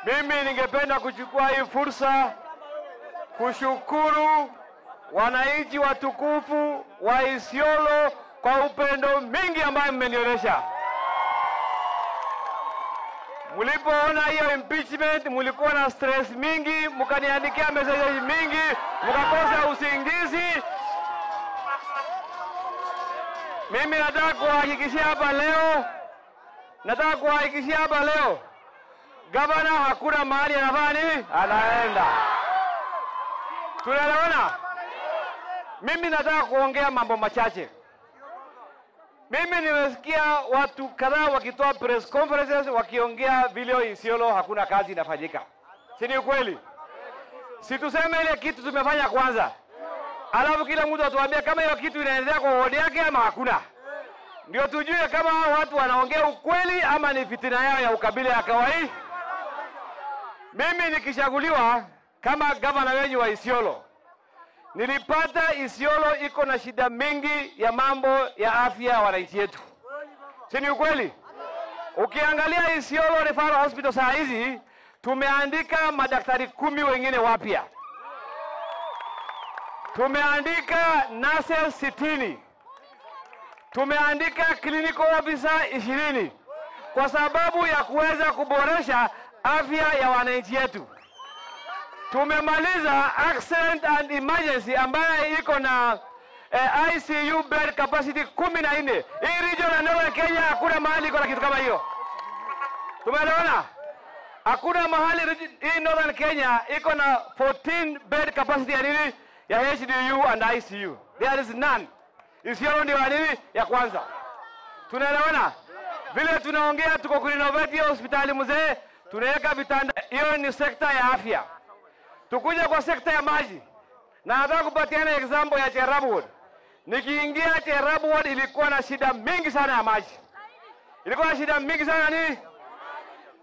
Mimi ningependa kuchukua hii fursa kushukuru wananchi watukufu wa Isiolo kwa upendo mingi ambayo mmenionyesha. Mlipoona hiyo impeachment, mlikuwa na stress mingi, mkaniandikia message mingi, mkakosa usingizi. Mimi nataka kuhakikishia hapa leo, gavana hakuna mahali anafanya nini? Anaenda. Tunaelewana? Mimi nataka kuongea mambo machache. Mimi nimesikia watu kadhaa wakitoa press conferences wakiongea vile Isiolo hakuna kazi inafanyika. Si ni ukweli? Si tuseme ile kitu tumefanya kwanza. Alafu kila mtu atuambia kama hiyo kitu inaendelea kwa wodi yake ama hakuna. Ndio tujue kama watu wanaongea ukweli ama ni fitina yao ya ukabila ya kawaida. Mimi nikichaguliwa kama gavana wenu wa Isiolo, nilipata Isiolo iko na shida mingi ya mambo ya afya ya wananchi wetu. Si ni ukweli? Ukiangalia Isiolo Referral Hospital saa hizi tumeandika madaktari 10 wengine wapya. Tumeandika nurses 60. Tumeandika clinical officer 20 kwa sababu ya kuweza kuboresha afya ya wananchi wetu. Tumemaliza accident and emergency ambayo iko na ICU bed capacity 14. Hii region ya Northern Kenya hakuna mahali iko na kitu kama hiyo. Tumeelewana? Hakuna mahali hii Northern Kenya iko na 14 bed capacity ya nini? Ya HDU and ICU. There is none. Isiolo ndio nini? Ya kwanza. Tunaelewana? Vile tunaongea tuko kurenovate hospitali mzee, tunaweka vitanda. Hiyo ni sekta ya afya. Tukuja kwa sekta ya maji. Na nataka kupatiana example ya Cherab Ward. Nikiingia Cherab Ward ilikuwa na shida mingi sana ya maji. Ilikuwa na shida mingi sana nini?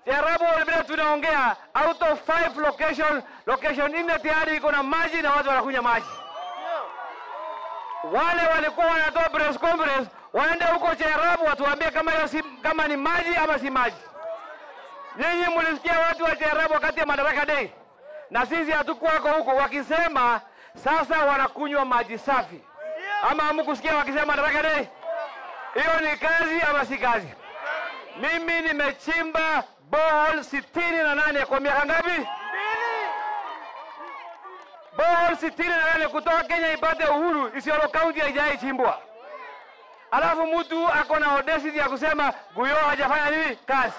Cherab Ward vile tunaongea out of 5 location 4 tayari iko na maji na watu wanakunywa maji. Wale walikuwa wanatoa press conference waende huko Cherab watuambie kama ni maji ama si maji. Nyinyi mlisikia watu wa Cherab wakati ya Madaraka Day. Na sisi hatukuwako huko wakisema sasa wanakunywa maji safi. Ama hamkusikia wakisema Madaraka Day? Hiyo ni kazi ama si kazi? Mimi nimechimba borehole 68 kwa miaka ngapi? Borehole 68 kutoka Kenya ipate uhuru, Isiolo County haijaichimbwa. Alafu mtu ako na audacity ya kusema Guyo hajafanya nini? Kazi.